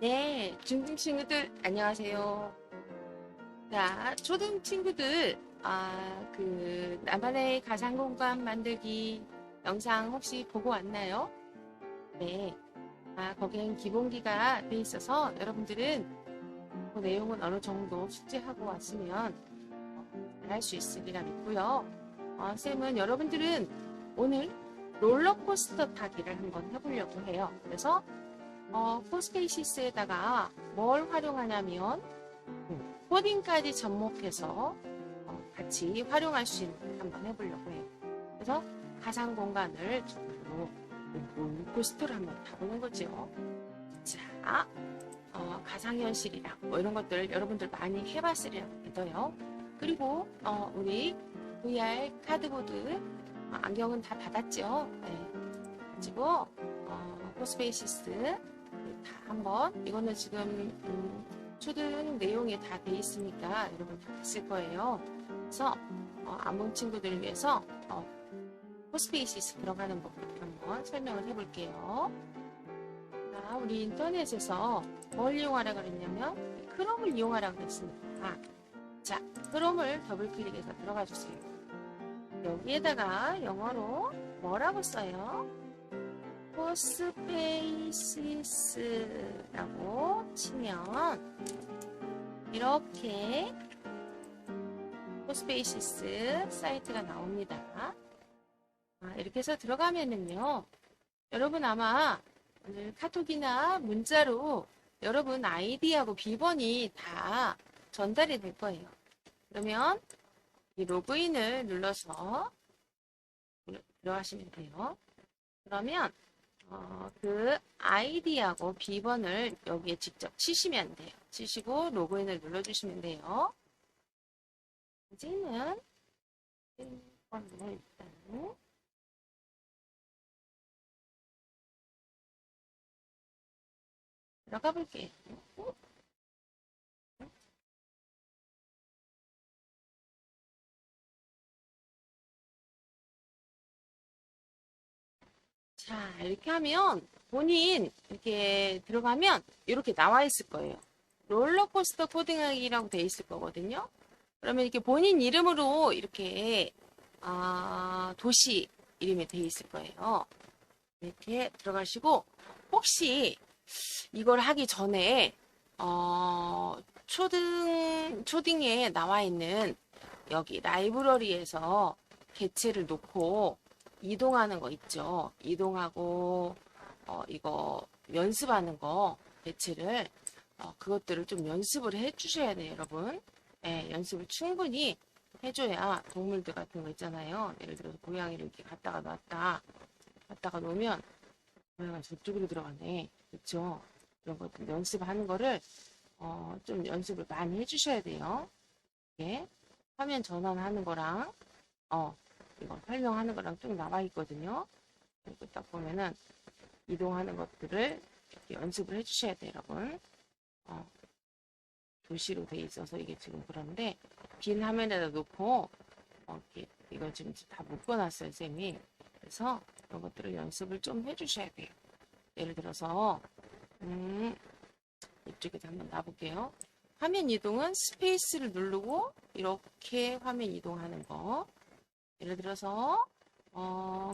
네, 중등 친구들 안녕하세요. 자, 초등 친구들 나만의 가상 공간 만들기 영상 혹시 보고 왔나요? 네, 거기엔 기본기가 돼 있어서 여러분들은 그 내용은 어느 정도 숙지하고 왔으면 잘할 수 있으리라 믿고요. 쌤은 여러분들은 오늘 롤러코스터 타기를 한번 해보려고 해요. 그래서 포스페이시스에다가 뭘 활용하냐면 코딩까지 접목해서 같이 활용할 수 있는 한번 해보려고 해요. 그래서 가상 공간을 두고 롤러코스터를 한번 타보는 거죠. 자, 가상현실이랑 뭐 이런 것들 여러분들 많이 해봤으리라고 믿어요. 그리고 우리 VR 카드보드 안경은 다 받았죠. 네. 가지고 포스페이시스 다 한번 이거는 지금 초등 내용이 다 돼 있으니까 여러분 다 봤을 거예요. 그래서 안 본 친구들을 위해서 포스페이시스 들어가는 법부터 한번 설명을 해볼게요. 자, 우리 인터넷에서 뭘 이용하라 그랬냐면 크롬을 이용하라 그랬습니다. 자, 크롬을 더블 클릭해서 들어가 주세요. 여기에다가 영어로 뭐라고 써요? 포스페이시스라고 치면 이렇게 포스페이시스 사이트가 나옵니다. 이렇게 해서 들어가면은요, 여러분 아마 오늘 카톡이나 문자로 여러분 아이디하고 비번이 다 전달이 될 거예요. 그러면 이 로그인을 눌러서 들어가시면 돼요. 그러면 그 아이디하고 비번을 여기에 직접 치시면 돼요. 치시고 로그인을 눌러주시면 돼요. 이제는 비번을 일단 들어가 볼게요. 자, 이렇게 하면 본인 이렇게 들어가면 이렇게 나와 있을 거예요. 롤러코스터 코딩하기라고 돼 있을 거거든요. 그러면 이렇게 본인 이름으로 이렇게 도시 이름이 돼 있을 거예요. 이렇게 들어가시고 혹시 이걸 하기 전에 초딩에 나와 있는 여기 라이브러리에서 개체를 놓고 이동하는 거 있죠. 이동하고 이거 연습하는 거 개체를 그것들을 좀 연습을 해 주셔야 돼요, 여러분. 네, 연습을 충분히 해줘야 동물들 같은 거 있잖아요. 예를 들어서 고양이를 이렇게 갖다가 놨다 갖다가 놓으면 고양이가 저쪽으로 들어가네. 그렇죠? 이런 것들 연습하는 거를 좀 연습을 많이 해주셔야 돼요. 이렇게 화면 전환하는 거랑 이거 설명하는 거랑 쭉 나와 있거든요. 그리고 딱 보면은 이동하는 것들을 이렇게 연습을 해주셔야 돼요, 여러분. 도시로 돼 있어서 이게 지금 그런데 빈 화면에다 놓고 이렇게 이걸 지금 다 묶어놨어요, 쌤이. 그래서 이런 것들을 연습을 좀 해주셔야 돼요. 예를 들어서 이쪽에도 한번 놔볼게요. 화면 이동은 스페이스를 누르고 이렇게 화면 이동하는 거. 예를 들어서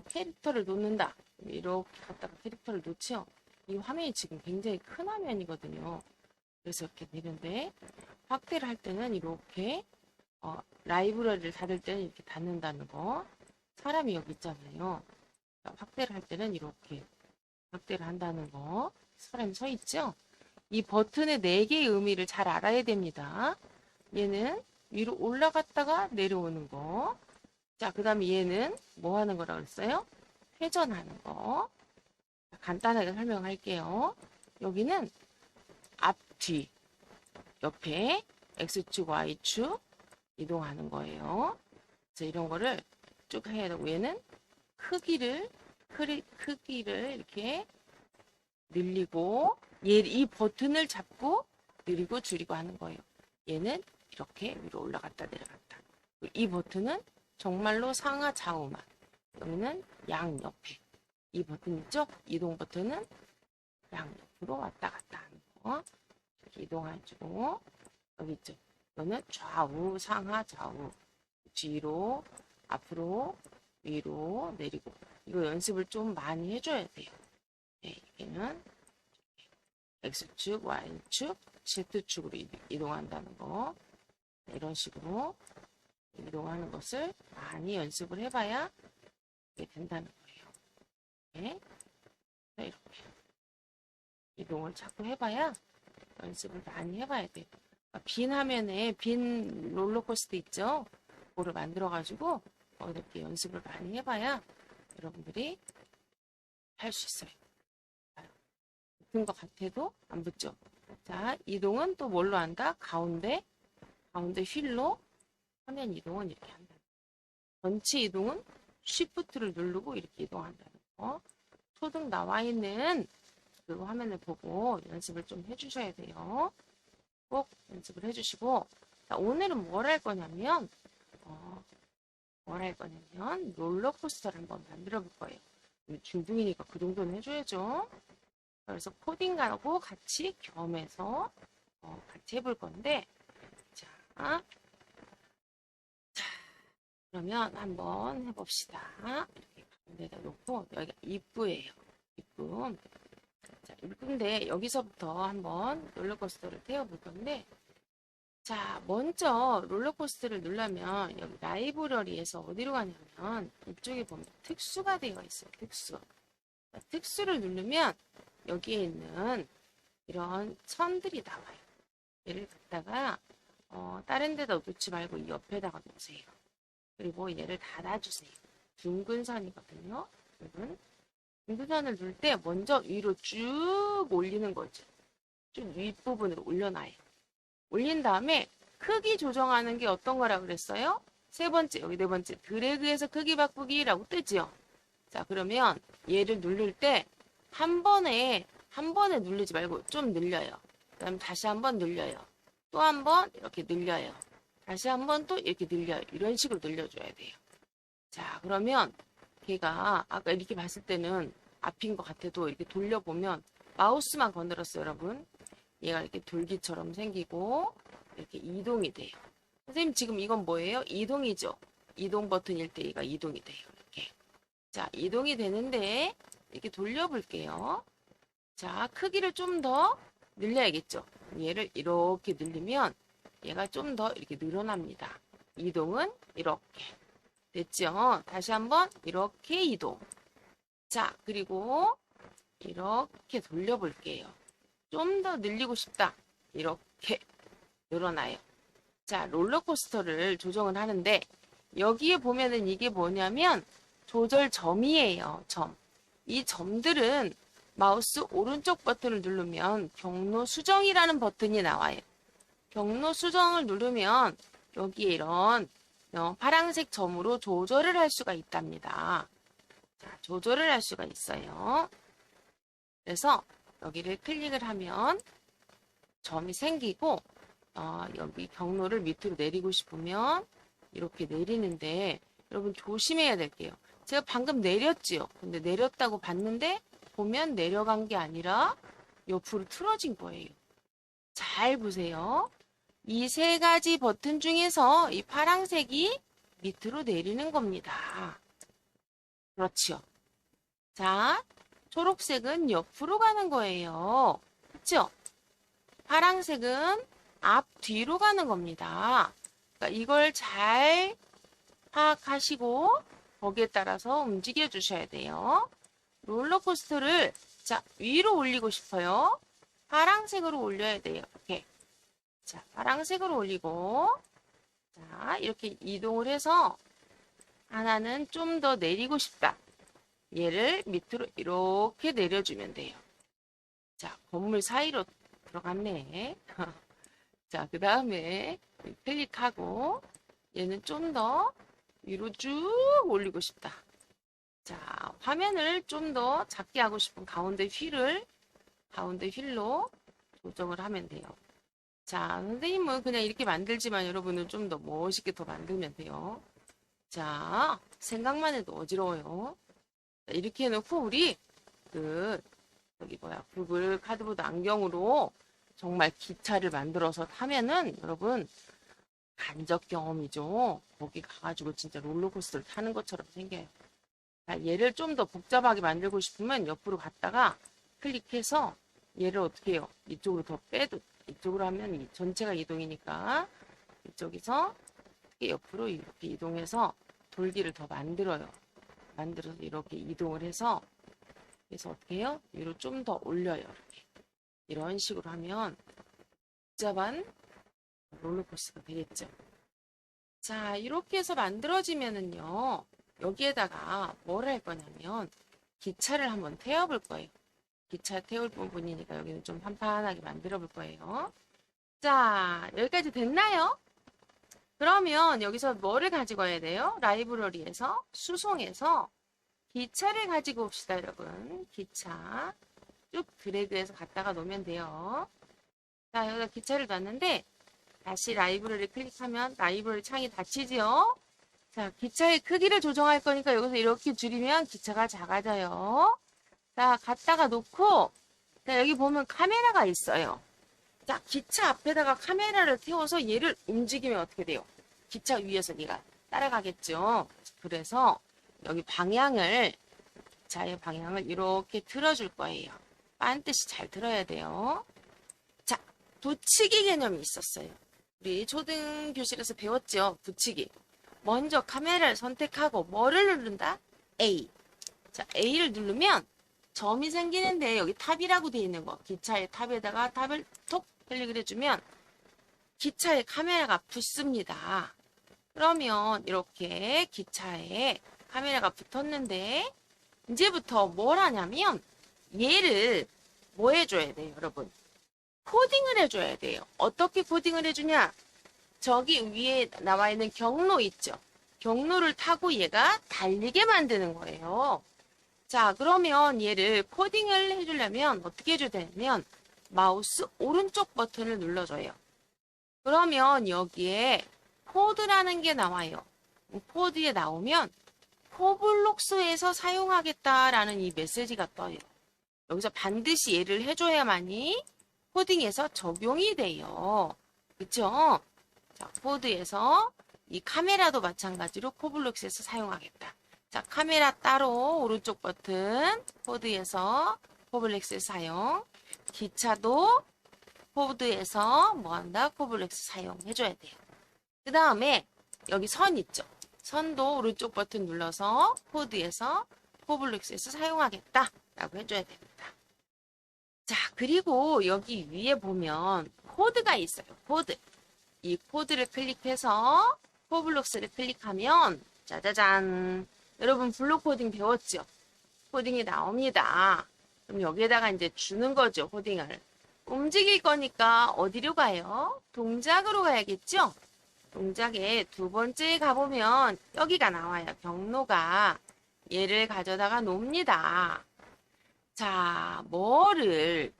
캐릭터를 놓는다. 이렇게 갖다가 캐릭터를 놓죠. 이 화면이 지금 굉장히 큰 화면이거든요. 그래서 이렇게 되는데 확대를 할 때는 이렇게 라이브러리를 닫을 때는 이렇게 닫는다는 거. 사람이 여기 있잖아요. 확대를 할 때는 이렇게 확대를 한다는 거. 사람이 서 있죠? 이 버튼의 4개의 의미를 잘 알아야 됩니다. 얘는 위로 올라갔다가 내려오는 거. 자, 그 다음에 얘는 뭐 하는 거라고 그랬어요? 회전하는 거. 간단하게 설명할게요. 여기는 앞, 뒤, 옆에 X축, Y축 이동하는 거예요. 그래서 이런 거를 쭉 해야 되고 얘는 크기를 이렇게 늘리고 이 버튼을 잡고 늘리고 줄이고 하는 거예요. 얘는 이렇게 위로 올라갔다 내려갔다. 이 버튼은 정말로 상하 좌우만. 여기는 양옆에. 이 버튼 있죠? 이동 버튼은 양옆으로 왔다 갔다 하는 이렇게 이동해주고, 여기 있죠. 이거는 좌우, 상하, 좌우, 뒤로, 앞으로, 위로, 내리고. 이거 연습을 좀 많이 해줘야 돼요. 네, 여기는 X축, Y축, Z축으로 이동한다는 거. 이런 식으로 이동하는 것을 많이 연습을 해봐야 이게 된다는 거예요. 네. 이렇게 이동을 자꾸 해봐야 연습을 많이 해봐야 돼요. 빈 화면에 빈 롤러코스터 있죠? 그거를 만들어가지고 이렇게 연습을 많이 해봐야 여러분들이 할 수 있어요. 붙은 것 같아도 안 붙죠? 자, 이동은 또 뭘로 한다? 가운데 휠로 화면 이동은 이렇게 한다. 전체 이동은 Shift를 누르고 이렇게 이동한다는 거. 초등 나와 있는 그 화면을 보고 연습을 좀 해주셔야 돼요. 꼭 연습을 해주시고, 자, 오늘은 뭘 할 거냐면, 롤러코스터를 한번 만들어 볼 거예요. 중등이니까 그 정도는 해줘야죠. 그래서 코딩하고 같이 겸해서 같이 해볼 건데, 자, 그러면 한번 해봅시다. 이렇게 가운데다 놓고, 여기가 입구예요. 입구. 자, 입구인데 여기서부터 한번 롤러코스터를 태워볼 건데, 자, 먼저 롤러코스터를 누르면 여기 라이브러리에서 어디로 가냐면 이쪽에 보면 특수가 되어 있어요. 특수. 자, 특수를 누르면 여기에 있는 이런 선들이 나와요. 얘를 갖다가 다른 데다 놓지 말고 이 옆에다가 놓으세요. 그리고 얘를 닫아주세요. 둥근 선이거든요. 둥근 선을 누를 때 먼저 위로 쭉 올리는 거죠. 쭉 윗부분으로 올려놔요. 올린 다음에 크기 조정하는 게 어떤 거라 그랬어요? 세 번째, 여기 네 번째, 드래그해서 크기 바꾸기라고 뜨죠. 자, 그러면 얘를 누를 때 한 번에 누르지 말고 좀 늘려요. 그다음 다시 한 번 늘려요. 또 한 번 이렇게 늘려요. 다시 한 번 또 이렇게 늘려요. 이런 식으로 늘려줘야 돼요. 자, 그러면 걔가 아까 이렇게 봤을 때는 앞인 것 같아도 이렇게 돌려보면 마우스만 건드렸어요, 여러분. 얘가 이렇게 돌기처럼 생기고 이렇게 이동이 돼요. 선생님 지금 이건 뭐예요? 이동이죠. 이동 버튼일 때 얘가 이동이 돼요. 이렇게. 자, 이동이 되는데 이렇게 돌려볼게요. 자, 크기를 좀 더 늘려야겠죠. 얘를 이렇게 늘리면 얘가 좀 더 이렇게 늘어납니다. 이동은 이렇게. 됐죠? 다시 한번 이렇게 이동. 자, 그리고 이렇게 돌려볼게요. 좀 더 늘리고 싶다. 이렇게 늘어나요. 자, 롤러코스터를 조정을 하는데 여기에 보면은 이게 뭐냐면 조절점이에요. 점. 이 점들은 마우스 오른쪽 버튼을 누르면 경로 수정이라는 버튼이 나와요. 경로 수정을 누르면 여기에 이런 파란색 점으로 조절을 할 수가 있답니다. 자, 조절을 할 수가 있어요. 그래서 여기를 클릭을 하면 점이 생기고 여기 경로를 밑으로 내리고 싶으면 이렇게 내리는데 여러분 조심해야 될게요. 제가 방금 내렸지요. 근데 내렸다고 봤는데 보면 내려간 게 아니라 옆으로 틀어진 거예요. 잘 보세요. 이 세 가지 버튼 중에서 이 파란색이 밑으로 내리는 겁니다. 그렇지요. 자, 초록색은 옆으로 가는 거예요. 그렇죠? 파란색은 앞뒤로 가는 겁니다. 그러니까 이걸 잘 파악하시고 거기에 따라서 움직여 주셔야 돼요. 롤러코스터를 자, 위로 올리고 싶어요. 파란색으로 올려야 돼요. 이렇게. 자, 파란색으로 올리고 자, 이렇게 이동을 해서 하나는 좀 더 내리고 싶다. 얘를 밑으로 이렇게 내려주면 돼요. 자, 건물 사이로 들어갔네. 자, 그 다음에 클릭하고 얘는 좀 더 위로 쭉 올리고 싶다. 자, 화면을 좀 더 작게 하고 싶은 가운데 휠로 조정을 하면 돼요. 자, 선생님은 그냥 이렇게 만들지만 여러분은 좀 더 멋있게 더 만들면 돼요. 자, 생각만 해도 어지러워요. 자, 이렇게 해놓고 우리 구글 카드보드 안경으로 정말 기차를 만들어서 타면은 여러분 간접 경험이죠. 거기 가가지고 진짜 롤러코스터를 타는 것처럼 생겨요. 자, 얘를 좀 더 복잡하게 만들고 싶으면 옆으로 갔다가 클릭해서 얘를 어떻게 해요? 이쪽으로 더 빼도 이쪽으로 하면 이 전체가 이동이니까 이쪽에서 옆으로 이렇게 이동해서 돌기를 더 만들어요. 만들어서 이렇게 이동을 해서 그래서 어떻게 해요? 위로 좀 더 올려요. 이렇게. 이런 식으로 하면 복잡한 롤러코스터가 되겠죠. 자, 이렇게 해서 만들어지면은요. 여기에다가 뭘 할 거냐면 기차를 한번 태워볼 거예요. 기차 태울 부분이니까 여기는 좀 판판하게 만들어 볼 거예요. 자, 여기까지 됐나요? 그러면 여기서 뭐를 가지고 와야 돼요? 라이브러리에서 수송해서 기차를 가지고 옵시다, 여러분. 기차 쭉 드래그해서 갖다가 놓으면 돼요. 자, 여기다 기차를 놨는데 다시 라이브러리 클릭하면 라이브러리 창이 닫히지요? 자, 기차의 크기를 조정할 거니까 여기서 이렇게 줄이면 기차가 작아져요. 자, 갖다가 놓고 자, 여기 보면 카메라가 있어요. 자, 기차 앞에다가 카메라를 태워서 얘를 움직이면 어떻게 돼요? 기차 위에서 얘가 따라가겠죠. 그래서 여기 방향을 기차의 방향을 이렇게 틀어줄 거예요. 반드시 잘 틀어야 돼요. 자, 붙이기 개념이 있었어요. 우리 초등교실에서 배웠죠? 붙이기. 먼저 카메라를 선택하고 뭐를 누른다? A. 자, A를 누르면 점이 생기는데 여기 탑이라고 되어 있는 거. 기차의 탑에다가 탑을 톡 클릭을 해주면 기차에 카메라가 붙습니다. 그러면 이렇게 기차에 카메라가 붙었는데 이제부터 뭘 하냐면 얘를 뭐 해줘야 돼요, 여러분? 코딩을 해줘야 돼요. 어떻게 코딩을 해주냐? 저기 위에 나와 있는 경로 있죠? 경로를 타고 얘가 달리게 만드는 거예요. 자, 그러면 얘를 코딩을 해주려면 어떻게 해줘야 되냐면 마우스 오른쪽 버튼을 눌러줘요. 그러면 여기에 코드라는 게 나와요. 코드에 나오면 코블록스에서 사용하겠다라는 이 메시지가 떠요. 여기서 반드시 얘를 해줘야만이 코딩에서 적용이 돼요. 그쵸? 자, 코드에서 이 카메라도 마찬가지로 코블록스에서 사용하겠다. 자, 카메라 따로 오른쪽 버튼 코드에서 코블록스 사용. 기차도 코드에서 뭐한다? 코블록스 사용해줘야 돼요. 그 다음에 여기 선 있죠? 선도 오른쪽 버튼 눌러서 코드에서 코블록스에서 사용하겠다 라고 해줘야 됩니다. 자, 그리고 여기 위에 보면 코드가 있어요. 코드. 이 코드를 클릭해서 코블록스를 클릭하면 짜자잔. 여러분 블록 코딩 배웠죠? 코딩이 나옵니다. 그럼 여기에다가 이제 주는 거죠, 코딩을. 움직일 거니까 어디로 가요? 동작으로 가야겠죠? 동작에 두 번째 가보면 여기가 나와요. 경로가. 얘를 가져다가 놓습니다. 자,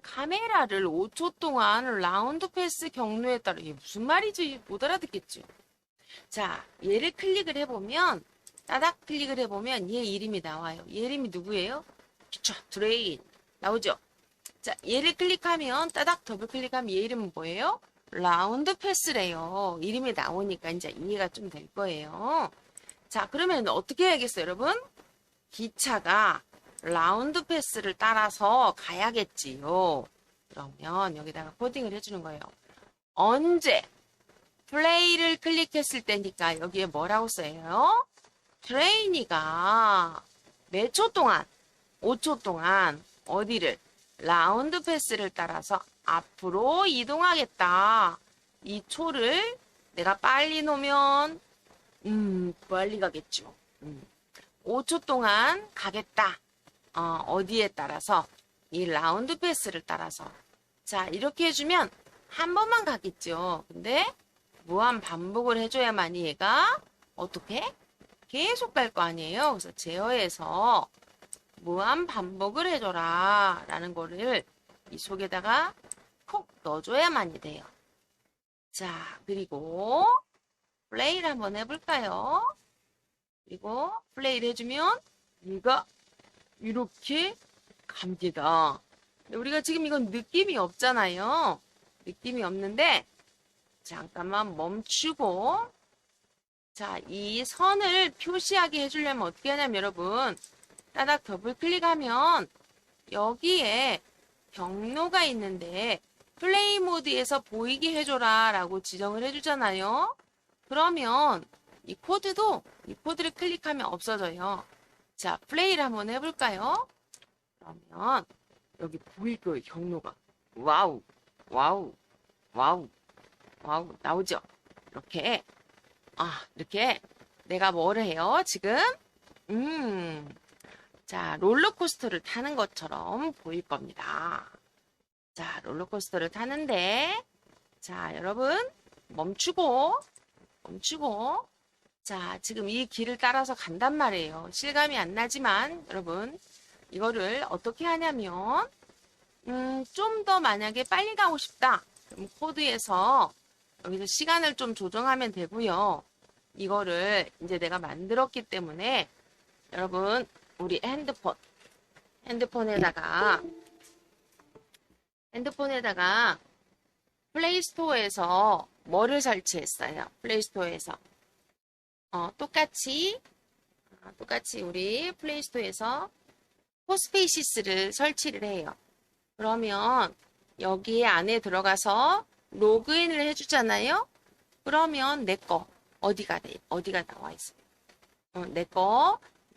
카메라를 5초 동안 라운드 패스 경로에 따라 이게 무슨 말이지? 못 알아듣겠죠? 자, 얘를 클릭을 해보면 따닥 클릭을 해보면 얘 이름이 나와요. 얘 이름이 누구예요? 기차 트레인 나오죠? 자, 얘를 클릭하면 따닥 더블 클릭하면 얘 이름은 뭐예요? 라운드 패스래요. 이름이 나오니까 이제 이해가 좀 될 거예요. 자, 그러면 어떻게 해야겠어요, 여러분? 기차가 라운드 패스를 따라서 가야겠지요. 그러면 여기다가 코딩을 해주는 거예요. 언제? 플레이를 클릭했을 때니까 여기에 뭐라고 써요? 트레이니가 몇 초 동안? 5초 동안 어디를? 라운드 패스를 따라서 앞으로 이동하겠다. 이 초를 내가 빨리 놓으면 빨리 가겠죠. 5초 동안 가겠다. 어디에 따라서? 이 라운드 패스를 따라서. 자, 이렇게 해주면 한 번만 가겠죠. 근데 무한 반복을 해줘야만이 얘가 어떻게? 계속 갈 거 아니에요. 그래서 제어해서 무한 반복을 해줘라 라는 거를 이 속에다가 콕 넣어줘야만이 돼요. 자, 그리고 플레이를 한번 해볼까요? 그리고 플레이를 해주면 얘가 이렇게 갑니다. 우리가 지금 이건 느낌이 없잖아요. 느낌이 없는데 잠깐만 멈추고 자, 이 선을 표시하게 해주려면 어떻게 하냐면 여러분 따닥 더블 클릭하면 여기에 경로가 있는데 플레이 모드에서 보이게 해줘라 라고 지정을 해주잖아요. 그러면 이 코드를 클릭하면 없어져요. 자, 플레이를 한번 해볼까요? 그러면 여기 보일 거예요, 경로가. 와우, 와우, 와우, 와우, 나오죠? 이렇게. 이렇게 내가 뭐를 해요, 지금? 자, 롤러코스터를 타는 것처럼 보일 겁니다. 자, 롤러코스터를 타는데, 자, 여러분, 멈추고, 자, 지금 이 길을 따라서 간단 말이에요. 실감이 안 나지만, 여러분, 이거를 어떻게 하냐면, 좀 더 만약에 빨리 가고 싶다. 그럼 코드에서 여기서 시간을 좀 조정하면 되고요. 이거를 이제 내가 만들었기 때문에, 여러분, 우리 핸드폰에다가 플레이스토어에서 뭐를 설치했어요? 플레이스토어에서 똑같이 우리 플레이스토어에서 포스페이시스를 설치를 해요. 그러면 여기 안에 들어가서 로그인을 해주잖아요. 그러면 내 거 어디가 나와 있어요?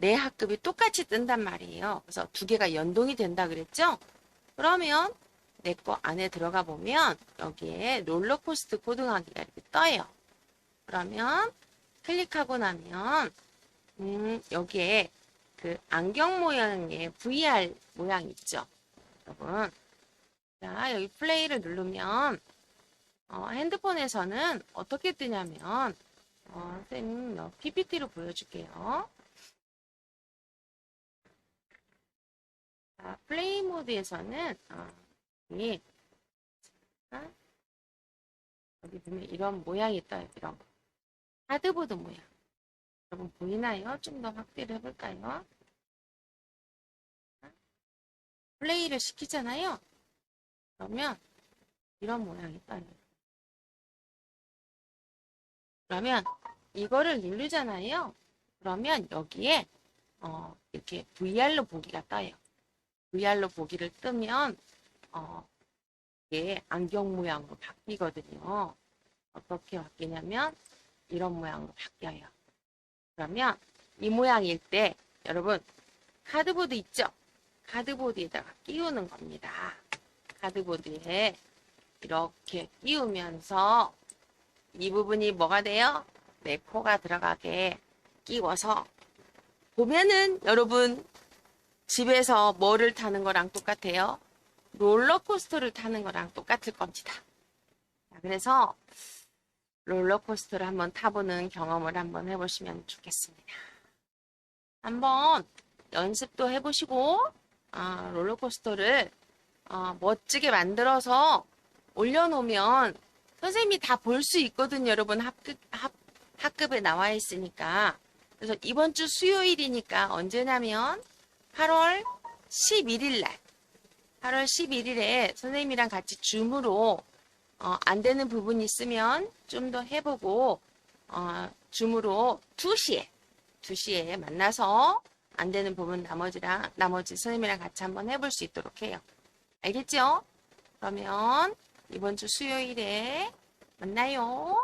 내 학급이 똑같이 뜬단 말이에요. 그래서 두 개가 연동이 된다 그랬죠? 그러면 내 거 안에 들어가 보면 여기에 롤러코스터 고등학기가 이렇게 떠요. 그러면 클릭하고 나면 여기에 그 안경 모양의 VR 모양 있죠? 여러분. 자, 여기 플레이를 누르면 핸드폰에서는 어떻게 뜨냐면 선생님 PPT로 보여줄게요. 자, 플레이 모드에서는 여기 보면 이런 모양이 떠요. 이런 거. 하드보드 모양. 여러분 보이나요? 좀 더 확대를 해볼까요? 플레이를 시키잖아요. 그러면 이런 모양이 떠요. 그러면 이거를 누르잖아요. 그러면 여기에 이렇게 VR로 보기가 떠요. VR로 보기를 뜨면 이게 안경 모양으로 바뀌거든요. 어떻게 바뀌냐면 이런 모양으로 바뀌어요. 그러면 이 모양일 때 여러분 카드보드 있죠? 카드보드에다가 끼우는 겁니다. 카드보드에 이렇게 끼우면서 이 부분이 뭐가 돼요? 내 코가 들어가게 끼워서 보면은 여러분 집에서 뭐를 타는 거랑 똑같아요? 롤러코스터를 타는 거랑 똑같을 겁니다. 그래서 롤러코스터를 한번 타보는 경험을 한번 해보시면 좋겠습니다. 한번 연습도 해보시고 롤러코스터를 멋지게 만들어서 올려놓으면 선생님이 다 볼 수 있거든요. 여러분 학급에 나와 있으니까. 그래서 이번 주 수요일이니까 언제냐면 8월 11일 날 8월 11일에 선생님이랑 같이 줌으로 안 되는 부분이 있으면 좀 더 해보고 줌으로 2시에 만나서 안 되는 부분 나머지 선생님이랑 같이 한번 해볼 수 있도록 해요. 알겠죠? 그러면 이번 주 수요일에 만나요.